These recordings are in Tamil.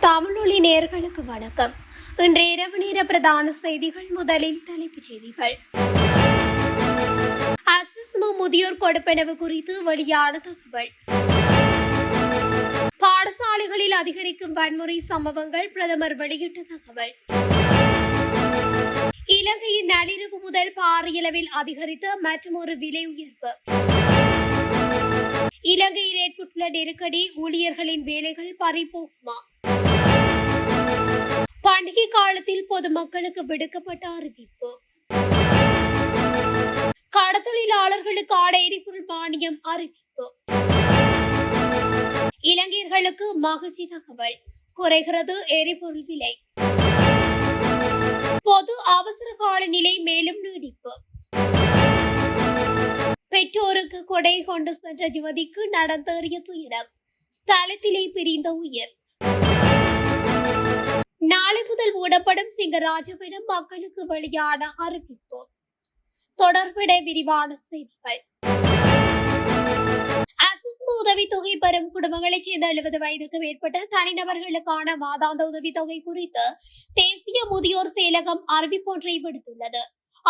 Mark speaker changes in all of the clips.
Speaker 1: தமிழொலி நேயர்களுக்கு வணக்கம். இன்றைய இரவு நேர பிரதான செய்திகள். முதலில் தலைப்புச் செய்திகள். அசிஸ்மு முதியோர் கொடுப்பனவு குறித்து வெளியான தகவல். பாடசாலைகளில் அதிகரிக்கும் வன்முறை சம்பவங்கள், பிரதமர் வெளியிட்ட தகவல். இலங்கையின் நள்ளிரவு முதல் பாரியளவில் அதிகரித்த மற்றொரு விலை உயர்வு. இலங்கையில் ஏற்பட்டுள்ள நெருக்கடி, ஊழியர்களின் வேலைகள் பறிபோகுமா? பண்டிகை காலத்தில் பொதுமக்களுக்கு விடுக்கப்பட்ட அறிவிப்பு. கடத்தொழிலாளர்களுக்கான எரிபொருள் மானியம் அறிவிப்பு. இலங்கையர்களுக்கு மகிழ்ச்சி தகவல், குறைகிறது எரிபொருள் விலை. பொது அவசர கால நிலை மேலும் நீடிப்பு. பெற்றோருக்கு கொடை கொண்டு சென்ற யுவதிக்கு நடந்தேறிய துயரம், ஸ்தலத்திலே பிரிந்த உயிர். நாளை முதல் மூடப்படும் சிங்கராஜபுரம் மக்களுக்கு வெளியான அறிவிப்பு. தொடர்புடைய விரிவான செய்திகள். அசிஸ்மு உதவித்தொகை பெறும் குடும்பங்களைச் சேர்ந்த 70 வயதுக்கு மேற்பட்ட தனிநபர்களுக்கான மாதாந்த உதவித்தொகை குறித்து தேசிய முதியோர் செயலகம் அறிவிப்பொன்றை விடுத்துள்ளது.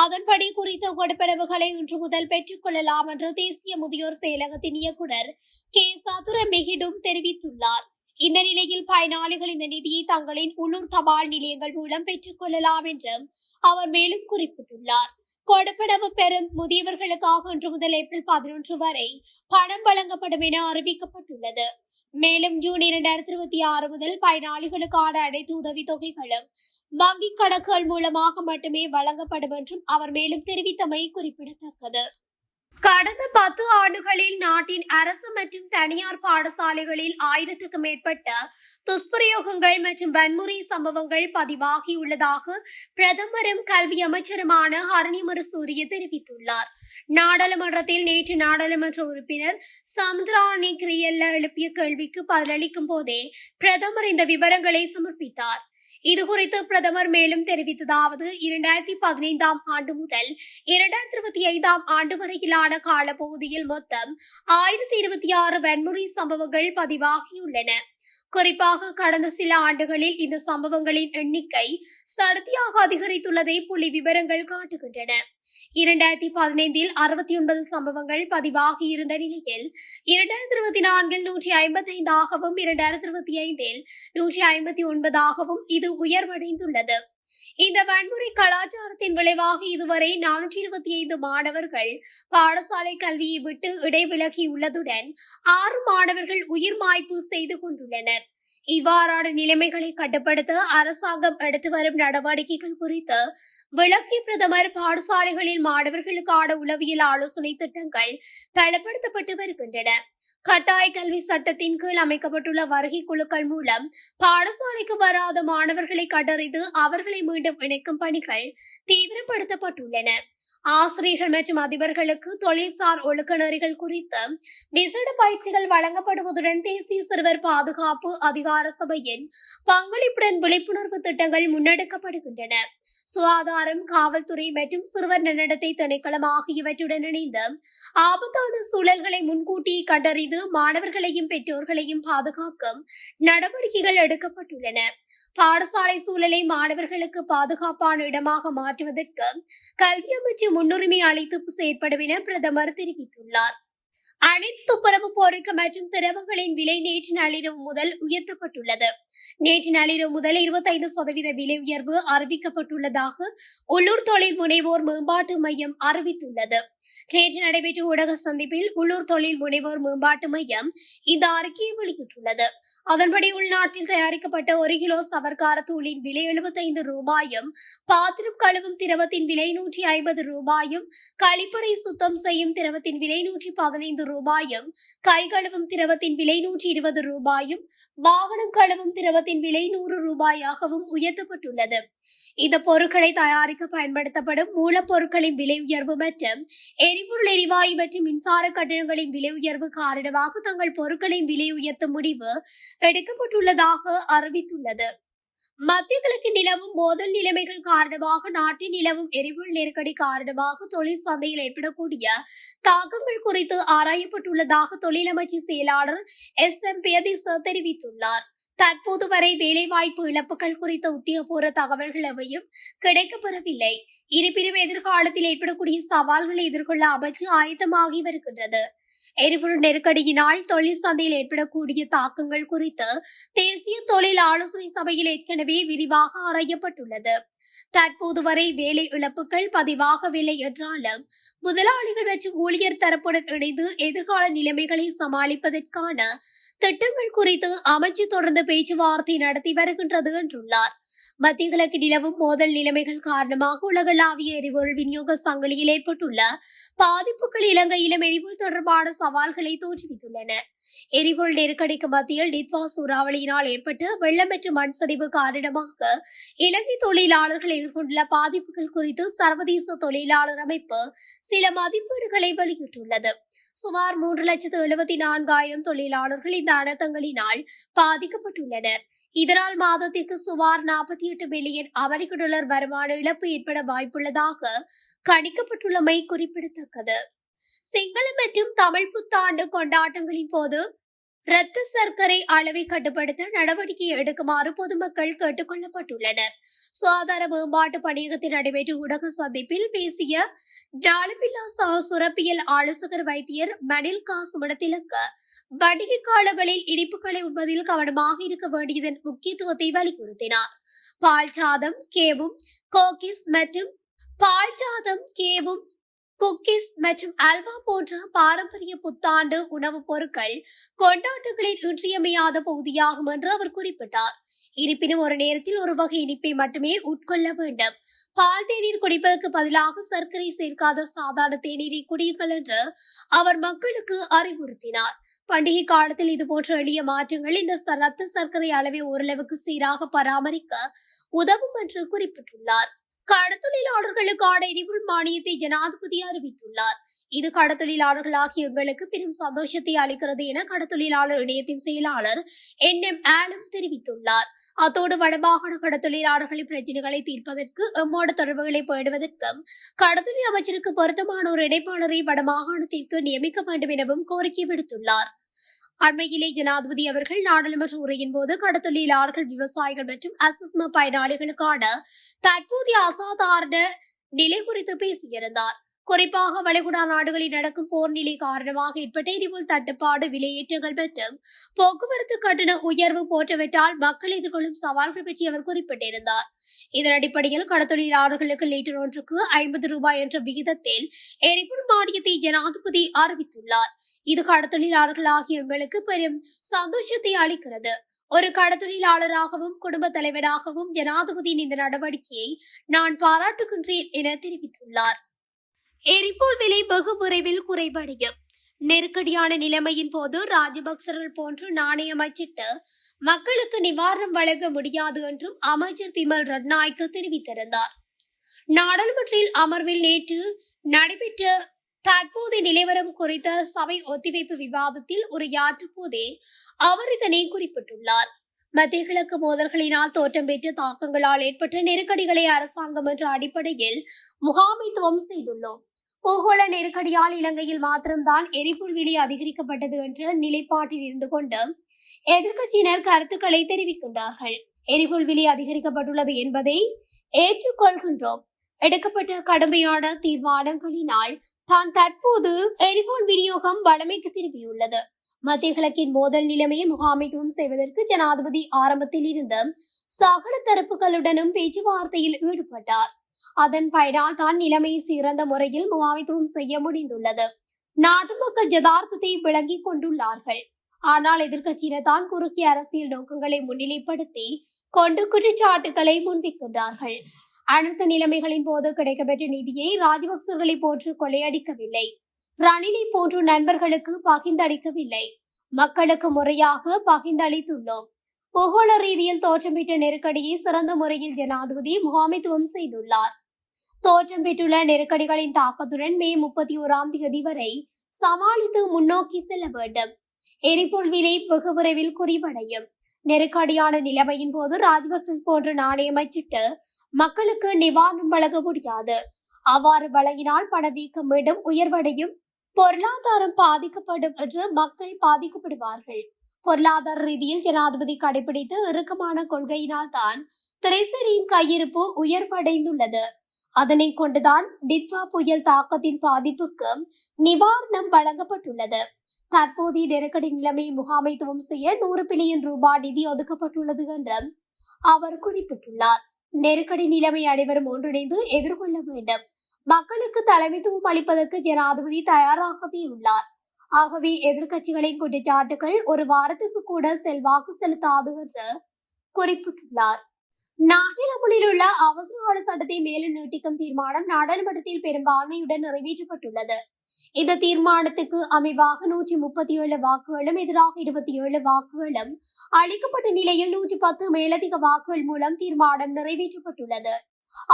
Speaker 1: அதன்படி குறித்த கொடுப்பனவுகளை இன்று முதல் பெற்றுக் கொள்ளலாம் என்று தேசிய முதியோர் செயலகத்தின் இயக்குநர் கே சதுர மெஹிடும் தெரிவித்துள்ளார். இந்த நிலையில் பயனாளிகள் இந்த நிதியை தங்களின் உள்ளூர் தபால் நிலையங்கள் மூலம் பெற்றுக் கொள்ளலாம் என்றும் அவர் மேலும் குறிப்பிட்டுள்ளார். கொடுப்பனவு பெறும் முதியவர்களுக்காக இன்று முதல் ஏப்ரல் 11 வரை பணம் வழங்கப்படும் என அறிவிக்கப்பட்டுள்ளது. மேலும் ஜூன் 2026 முதல் பயனாளிகளுக்கான அனைத்து உதவித்தொகைகளும் வங்கிக் கணக்குகள் மூலமாக மட்டுமே வழங்கப்படும் என்றும் அவர் மேலும் தெரிவித்தமை குறிப்பிடத்தக்கது. கடந்த 10 ஆண்டுகளில் நாட்டின் அரசு மற்றும் தனியார் பாடசாலைகளில் 1000க்கும் மேற்பட்ட துஷ்பிரயோகங்கள் மற்றும் வன்முறை சம்பவங்கள் பதிவாகியுள்ளதாக பிரதமரும் கல்வி அமைச்சருமான ஹரணிமரு சூரிய தெரிவித்துள்ளார். நாடாளுமன்றத்தில் நேற்று நாடாளுமன்ற உறுப்பினர் சமுத்ராணி கிரியல்ல எழுப்பிய கேள்விக்கு பதிலளிக்கும் போதே பிரதமர் இந்த விவரங்களை சமர்ப்பித்தார். இதுகுறித்து பிரதமர் மேலும் தெரிவித்ததாவது, 2015 ஆண்டு முதல் 2025 ஆண்டு வரையிலான காலப்பகுதியில் மொத்தம் 1026 வன்முறை சம்பவங்கள் பதிவாகியுள்ளன. குறிப்பாக கடந்த சில ஆண்டுகளில் இந்த சம்பவங்களின் எண்ணிக்கை சடதியாக அதிகரித்துள்ளதை புள்ளி விவரங்கள் காட்டுகின்றன. 2015 69 சம்பவங்கள் பதிவாகி இருந்த நிலையில் 2024 155 ஆகவும் 2025 159 ஆகவும் இது உயர்வடைந்துள்ளது. இந்த வன்முறை கலாச்சாரத்தின் விளைவாக இதுவரை 425 மாணவர்கள் பாடசாலை கல்வியை விட்டு இடைவிலகியுள்ளதுடன் 6 மாணவர்கள் உயிர் மாய்ப்பு செய்து கொண்டுள்ளனர். இவ்வாறான நிலைமைகளை கட்டுப்படுத்த அரசாங்கம் எடுத்து வரும் நடவடிக்கைகள் குறித்து விளக்கிய பிரதமர், பாடசாலைகளில் மாணவர்களுக்கான உளவியல் ஆலோசனை திட்டங்கள் பலப்படுத்தப்பட்டு வருகின்றன. கட்டாய கல்வி சட்டத்தின் கீழ் அமைக்கப்பட்டுள்ள வருகை குழுக்கள் மூலம் பாடசாலைக்கு வராத மாணவர்களை கண்டறிந்து அவர்களை மீண்டும் இணைக்கும் பணிகள் தீவிரப்படுத்தப்பட்டுள்ளன. ஆசிரியர்கள் மற்றும் அதிபர்களுக்கு தொழில்சார் ஒழுக்க நெறிகள் குறித்து விசேட பயிற்சிகள் வழங்கப்படுவதுடன் தேசிய சிறுவர் பாதுகாப்பு அதிகார சபையின் பங்களிப்புடன் விழிப்புணர்வு திட்டங்கள் முன்னெடுக்கப்படுகின்றன. சுகாதாரம், காவல்துறை மற்றும் சிறுவர் நன்னடத்தை திணைக்களம் ஆகியவற்றுடன் இணைந்து ஆபத்தான சூழல்களை முன்கூட்டியே கண்டறிந்து மாணவர்களையும் பெற்றோர்களையும் பாதுகாக்கும் நடவடிக்கைகள் எடுக்கப்பட்டுள்ளன. பாடசாலை சூழலை மாணவர்களுக்கு பாதுகாப்பான இடமாக மாற்றுவதற்கு கல்வி அமைச்சு முன்னுரிமை அளித்து செயற்படும் என பிரதமர் தெரிவித்துள்ளார். அனைத்து துப்புரவு பொருட்கள் மற்றும் திரவங்களின் விலை நேற்று நள்ளிரவு முதல் உயர்த்தப்பட்டுள்ளது. நேற்று நள்ளிரவு முதல் 25% விலை உயர்வு அறிவிக்கப்பட்டுள்ளதாக உள்ளூர் தொழில் முனைவோர் மேம்பாட்டு மையம் அறிவித்துள்ளது. நேற்று நடைபெற்ற ஊடக சந்திப்பில் உள்ளூர் தொழில் முனைவோர் மேம்பாட்டு மையம் இந்த அறிக்கையை வெளியிட்டுள்ளது. அதன்படி உள்நாட்டில் தயாரிக்கப்பட்ட 1 கிலோ சவர்க்கார தூளின் விலை 75 ரூபாயும், பாத்திரம் கழுவும் திரவத்தின் விலை 150 ரூபாயும், கழிப்பறை சுத்தம் செய்யும் திரவத்தின் விலை 115 ரூபாயும், கை கழுவும் திரவத்தின் விலை 120 ரூபாயும், வாகனம் கழுவும் திரவத்தின் விலை 100 ரூபாயாகவும் உயர்த்தப்பட்டுள்ளது. இந்த பொருட்களை தயாரிக்க பயன்படுத்தப்படும் மூலப்பொருட்களின் விலை உயர்வு மற்றும் எரிபொருள், எரிவாயு மற்றும் மின்சார கட்டணங்களின் விலை உயர்வு காரணமாக தங்கள் பொருட்களின் விலை உயர்த்தும் முடிவு எடுக்கப்பட்டுள்ளதாக அறிவித்துள்ளது. மத்திய கிழக்கு நிலவும் மோதல் நிலைமைகள் காரணமாக நாட்டில் நிலவும் எரிபொருள் நெருக்கடி காரணமாக தொழில் சந்தையில் ஏற்படக்கூடிய தாக்கங்கள் குறித்து ஆராயப்பட்டுள்ளதாக தொழிலமைச்சு செயலாளர் SM பேதிச தெரிவித்துள்ளார். தற்போது வரை வேலைவாய்ப்பு இழப்புகள் குறித்த உத்தியோகபூர்வ தகவல்கள் எவையும் கிடைக்கப்பெறவில்லை. இருப்பினும் எதிர்காலத்தில் ஏற்படக்கூடிய சவால்களை எதிர்கொள்ள அமைச்சு ஆயத்தமாகி வருகின்றது. எரிபொருள் நெருக்கடியினால் தொழில் சந்தையில் ஏற்படக்கூடிய தாக்கங்கள் குறித்து தேசிய தொழில் ஆலோசனை சபையில் ஏற்கனவே விரிவாக ஆராயப்பட்டுள்ளது. தற்போது வரை வேலை இழப்புகள் பதிவாகவில்லை என்றாலும் முதலாளிகள் மற்றும் ஊழியர் தரப்புடன் இணைந்து எதிர்கால நிலைமைகளை சமாளிப்பதற்கான திட்டங்கள் குறித்து அமைச்சு தொடர்ந்து பேச்சுவார்த்தை நடத்தி வருகின்றது என்றுள்ளார். மத்திய கிழக்கு நிலவும் மோதல் நிலைமைகள் காரணமாக உலகளாவிய எரிபொருள் விநியோக சங்கிலியில் ஏற்பட்டுள்ள பாதிப்புகள் இலங்கையிலும் எரிபொருள் தொடர்பான சவால்களை தோற்றுவித்துள்ளன. எரிபொருள் நெருக்கடிக்கு மத்தியில் டித்வா சூறாவளியினால் ஏற்பட்ட வெள்ளம் மற்றும் மண் சரிவு காரணமாக இலங்கை தொழிலாளர்கள் எதிர்கொண்டுள்ள பாதிப்புகள் குறித்து சர்வதேச தொழிலாளர் அமைப்பு சில மதிப்பீடுகளை வெளியிட்டுள்ளது. சுமார் 3,74,000 தொழிலாளர்கள் இந்த அனர்த்தங்களினால் பாதிக்கப்பட்டுள்ளனர். இதனால் மாதத்திற்கு சுமார் 48 பில்லியன் அமெரிக்க டாலர் வருமான இழப்பு ஏற்பட வாய்ப்புள்ளதாக கணிக்கப்பட்டுள்ளமை குறிப்பிடத்தக்கது. சிங்கள மற்றும் தமிழ் புத்தாண்டு கொண்டாட்டங்களின் போது இரத்த சர்க்கரை அளவை கட்டுப்படுத்த நடவடிக்கை எடுக்குமாறு பொதுமக்கள் கேட்டுக் கொள்ளப்பட்டுள்ளனர். சுகாதார மேம்பாட்டு பணியகத்தில் நடைபெற்ற ஊடக சந்திப்பில் பேசிய டாலபில்லா சுரப்பியல் ஆலோசகர் வைத்தியர் மணில் காசுமடத்திலக்க பண்டிகை காலங்களில் இனிப்புகளை உண்பதில் கவனமாக இருக்க வேண்டியதன் முக்கியத்துவத்தை வலியுறுத்தினார். பால் சாதம், கேவும் குக்கீஸ் மற்றும் அல்வா போன்ற பாரம்பரிய புத்தாண்டு உணவுப் பொருட்கள் கொண்டாட்டங்களின் இன்றியமையாத பகுதியாகும் என்று அவர் குறிப்பிட்டார். இருப்பினும் ஒரு நேரத்தில் ஒரு வகை இனிப்பை மட்டுமே உட்கொள்ள வேண்டும். பால் தேநீர் குடிப்பதற்கு பதிலாக சர்க்கரை சேர்க்காத சாதாரண தேநீரை குடியுங்கள் என்று அவர் மக்களுக்கு அறிவுறுத்தினார். பண்டிகை காலத்தில் இதுபோன்ற எளிய மாற்றங்கள் இந்த ரத்த சர்க்கரை அளவை ஓரளவுக்கு சீராக பராமரிக்க உதவும் என்று குறிப்பிட்டுள்ளார். கடத்தொழிலாளர்களுக்கான எரிபொருள் மானியத்தை ஜனாதிபதி அறிவித்துள்ளார். இது கடத்தொழிலாளர்களாகிய எங்களுக்கு பெரும் சந்தோஷத்தை அளிக்கிறது என கடத்தொழிலாளர் இணையத்தின் செயலாளர் NM ஆலம் தெரிவித்துள்ளார். அத்தோடு வடமாகாண கடத்தொழிலாளர்களின் பிரச்சனைகளை தீர்ப்பதற்கு எம்மோடு தொடர்புகளை பேணுவதற்கும் கடத்தொழில் அமைச்சருக்கு பொருத்தமான ஒரு இணைப்பாளரை வடமாகாணத்திற்கு நியமிக்க வேண்டும் எனவும் கோரிக்கை விடுத்துள்ளார். அண்மையிலே ஜனாதிபதி அவர்கள் நாடாளுமன்ற உரையின் போது கடத்தொழிலாளர்கள், விவசாயிகள் மற்றும் அசஸ்ம பயனாளிகளுக்கான தற்போதைய அசாதாரண நிலை குறித்து பேசியிருந்தார். குறிப்பாக வளைகுடா நாடுகளில் நடக்கும் போர் நிலை காரணமாக ஏற்பட்ட எரிபொருள் தட்டுப்பாடு, விலையேற்றங்கள் மற்றும் போக்குவரத்து கட்டண உயர்வு போன்றவற்றால் மக்கள் எதிர்கொள்ளும் சவால்கள் பற்றி அவர் குறிப்பிட்டிருந்தார். இதன் அடிப்படையில் கடத்தொழிலாளர்களுக்கு லிட்டர் ஒன்றுக்கு 50 ரூபாய் என்ற விகிதத்தில் எரிபொருள் மானியத்தை ஜனாதிபதி அறிவித்துள்ளார். இது கடத்தொழிலாளர்கள் ஆகிய எங்களுக்கு பெரும் சந்தோஷத்தை அளிக்கிறது. ஒரு கடத்தொழிலாளராகவும் குடும்ப தலைவராகவும் ஜனாதிபதியின் இந்த நடவடிக்கையை நான் பாராட்டுகின்றேன் என தெரிவித்துள்ளார். எரிபொருள் விலை வெகு விரைவில் குறைவடையும். நெருக்கடியான நிலைமையின் போது ராஜபக்சர்கள் போன்று நாணயம் அச்சிட்டு மக்களுக்கு நிவாரணம் வழங்க முடியாது என்றும் அமைச்சர் பிமல் ரட்நாயக்க தெரிவித்திருந்தார். நாடாளுமன்றில் அமர்வில் நேற்று நடைபெற்ற தற்போதைய நிலவரம் குறித்த சபை ஒத்திவைப்பு விவாதத்தில் உரையாற்றும் போதே அவர் இதனை குறிப்பிட்டுள்ளார். மத்திய கிழக்கு மோதல்களினால் தோற்றம் பெற்ற தாக்கங்களால் ஏற்பட்ட நெருக்கடிகளை அரசாங்கம் என்ற அடிப்படையில் முகாமைத்துவம் செய்துள்ளோம். பூகோள நெருக்கடியால் இலங்கையில் மாத்திரம்தான் எரிபொருள் விலை அதிகரிக்கப்பட்டது என்ற நிலைப்பாட்டில் இருந்து கொண்டு எதிர்க்கட்சியினர் கருத்துக்களை தெரிவிக்கின்றார்கள். எரிபொருள் விலை அதிகரிக்கப்பட்டுள்ளது என்பதை ஏற்றுக்கொள்கின்றோம். எடுக்கப்பட்ட கடுமையான தீர்மானங்களினால் தான் தற்போது எரிபொருள் விநியோகம் வழமைக்கு திரும்பியுள்ளது. மத்திய கிழக்கின் மோதல் நிலைமையை முகாமைத்துவம் செய்வதற்கு ஜனாதிபதி ஆரம்பத்தில் இருந்த சகல தரப்புகளுடனும் பேச்சுவார்த்தையில் ஈடுபட்டார். அதன் பயனால் தான் நிலைமையை சிறந்த முறையில் முகாமைத்துவம் செய்ய முடிந்துள்ளது. நாட்டு மக்கள் யதார்த்தத்தை விளங்கிக் கொண்டுள்ளார்கள். ஆனால் எதிர்க்கட்சியினர் தான் குறுகிய அரசியல் நோக்கங்களை முன்னிலைப்படுத்தி கொண்டு குற்றச்சாட்டுகளை முன்வைக்கின்றார்கள். அனைத்து நிலைமைகளின் போது கிடைக்கப்பெற்ற நிதியை ராஜபக்சர்களை போன்று கொள்ளையடிக்கவில்லை. ரணிலை போன்று நண்பர்களுக்கு பகிர்ந்தளிக்கவில்லை. மக்களுக்கு முறையாக பகிர்ந்தளித்துள்ளோம். பூகோள ரீதியில் தோற்றம் பெற்ற நெருக்கடியை சிறந்த முறையில் ஜனாதிபதி முகாமைத்துவம் செய்துள்ளார். தோற்றம் பெற்றுள்ள நெருக்கடிகளின் தாக்கத்துடன் மே 31ஆம் தேதி வரை சமாளித்து முன்னோக்கி செல்ல வேண்டும். எரிபொருள் விலை வெகு விரைவில் குறைவடையும். நெருக்கடியான நிலைமையின் போது ராஜபக்ச போன்ற நாணயம் அச்சிட்டு மக்களுக்கு நிவாரணம் வழங்க முடியாது. அவ்வாறு வழங்கினால் பணவீக்கம் மீண்டும் உயர்வடையும், பொருளாதாரம் பாதிக்கப்படும் என்று மக்கள் பாதிக்கப்படுவார்கள். பொருளாதார ரீதியில் ஜனாதிபதி கடைபிடித்து இறுக்கமான கொள்கையினால் தான் திரைசேரியின் கையிருப்பு உயர்வடைந்துள்ளது. அதனை கொண்டுதான் டிட்வா புயல் தாக்கத்தின் பாதிப்புக்கு நிவாரணம் வழங்கப்பட்டுள்ளது. தற்போதைய நெருக்கடி நிலைமையை முகாமைத்துவம் செய்ய 100 பில்லியன் ரூபாய் நிதி ஒதுக்கப்பட்டுள்ளது என்று அவர் குறிப்பிட்டுள்ளார். நெருக்கடி நிலைமை அனைவரும் ஒன்றிணைந்து எதிர்கொள்ள வேண்டும். மக்களுக்கு தலைமைத்துவம் அளிப்பதற்கு ஜனாதிபதி தயாராகவே உள்ளார். ஆகவே எதிர்க்கட்சிகளின் குற்றச்சாட்டுகள் ஒரு வாரத்துக்கு கூட செல்வாக்கு செலுத்தாது என்று குறிப்பிட்டுள்ளார். நாட்டில் அமலில் உள்ள அவசரகால சட்டத்தை மேலும் நீட்டிக்கும் தீர்மானம் நாடாளுமன்றத்தில் பெரும்பான்மையுடன் நிறைவேற்றப்பட்டுள்ளது. இந்த தீர்மானத்துக்கு அமைவாக 137 வாக்குகளும் எதிராக 27 வாக்குகளும் அளிக்கப்பட்ட நிலையில் 110 மேலதிக வாக்குகள் மூலம் தீர்மானம் நிறைவேற்றப்பட்டுள்ளது.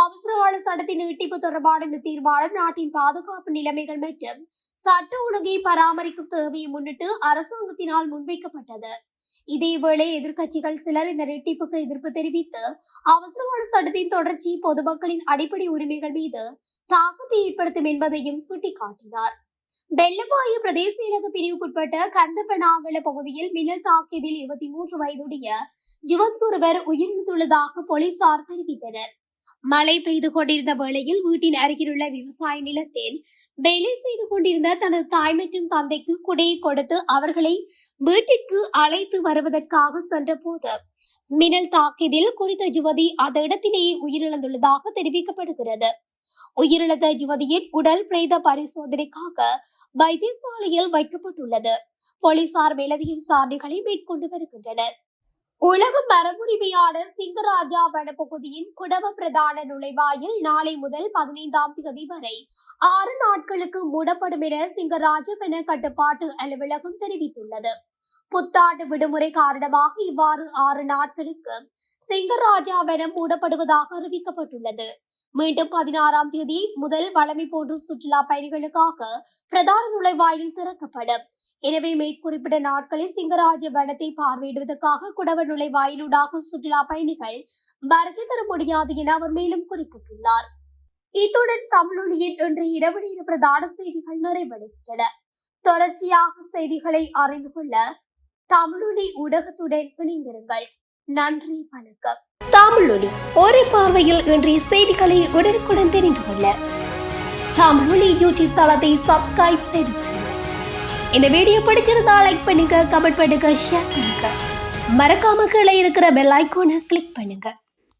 Speaker 1: அவசரகால சட்டத்தின் நீட்டிப்பு தொடர்பான இந்த தீர்மானம் நாட்டின் பாதுகாப்பு நிலைமைகள் மற்றும் சட்ட ஒழுங்கை பராமரிக்கும் தேவையை முன்னிட்டு அரசாங்கத்தினால் முன்வைக்கப்பட்டது. இதேவேளை எதிர்க்கட்சிகள் சிலர் இந்த நீட்டிப்புக்கு எதிர்ப்பு தெரிவித்து அவசரகால சட்டத்தின் தொடர்ச்சி பொதுமக்களின் அடிப்படை உரிமைகள் மீது தாக்கத்தை ஏற்படுத்தும் என்பதையும் சுட்டிக்காட்டினார். வெள்ளவாயு பிரதேச செயலக பிரிவுக்குட்பட்ட கந்தப்பனாங்கல பகுதியில் மின்னல் தாக்கியதில் 23 வயதுடைய யுவதி ஒருவர் உயிரிழந்துள்ளதாக போலீசார் தெரிவித்தனர். மழை பெய்து கொண்டிருந்த வேளையில் வீட்டின் அருகிலுள்ள விவசாய நிலத்தில் வேலை செய்து கொண்டிருந்த தனது தாய் மற்றும் தந்தைக்கு குடையை கொடுத்து அவர்களை வீட்டிற்கு அழைத்து வருவதற்காக சென்றபோது மின்னல் தாக்கியதில் குறித்த யுவதி அந்த இடத்திலேயே உயிரிழந்துள்ளதாக தெரிவிக்கப்படுகிறது. உயிரிழந்த யுவதியின் உடல் பிரேத பரிசோதனைக்காக வைத்தியசாலையில் வைக்கப்பட்டுள்ளது. போலீசார் மேலதிக விசாரணைகளை மேற்கொண்டு வருகின்றனர். உலக மரபுரிமையான சிங்கராஜா வனப்பகுதியின் குடவ பிரதான நுழைவாயில் நாளை முதல் 15ஆம் தேதி வரை 6 நாட்களுக்கு மூடப்படும் என சிங்கராஜ வன கட்டுப்பாட்டு அலுவலகம் தெரிவித்துள்ளது. புத்தாண்டு விடுமுறை காரணமாக இவ்வாறு 6 நாட்களுக்கு சிங்கராஜா வனம் மூடப்படுவதாக அறிவிக்கப்பட்டுள்ளது. மீண்டும் 16ஆம் தேதி முதல் வழமை போன்று சுற்றுலா பயணிகளுக்காக பிரதான நுழைவாயில் திறக்கப்படும். எனவே மேற்குறிப்பிட்ட நாட்களில் சிங்கராஜ வனத்தை பார்வையிடுவதற்காக குடவ நுழைவாயிலூடாக சுற்றுலா பயணிகள் வருகை தர முடியாது என அவர் மேலும் குறிப்பிட்டுள்ளார். இத்துடன் தமிழொலியின் இன்றைய இரவு நேர பிரதான செய்திகள் நிறைவடைகின்றன. தொடர்ச்சியாக செய்திகளை அறிந்து கொள்ள தமிழொலி ஊடகத்துடன் இணைந்திருங்கள். நன்றி, வணக்கம். தமிழொலி ஒரே பார்வையில் இன்றைய செய்திகளை உடனுக்குடன் தெரிந்து கொள்ள தமிழொலி யூடியூப் தளத்தை சப்ஸ்கிரைப் செய்து கொள்ளுங்கள். இந்த வீடியோ பிடிச்சிருந்தா லைக் பண்ணுங்க, கமெண்ட் பண்ணுங்க, ஷேர் பண்ணுங்க. மறக்காம கீழே இருக்கிற பெல் ஐகானை கிளிக் பண்ணுங்க.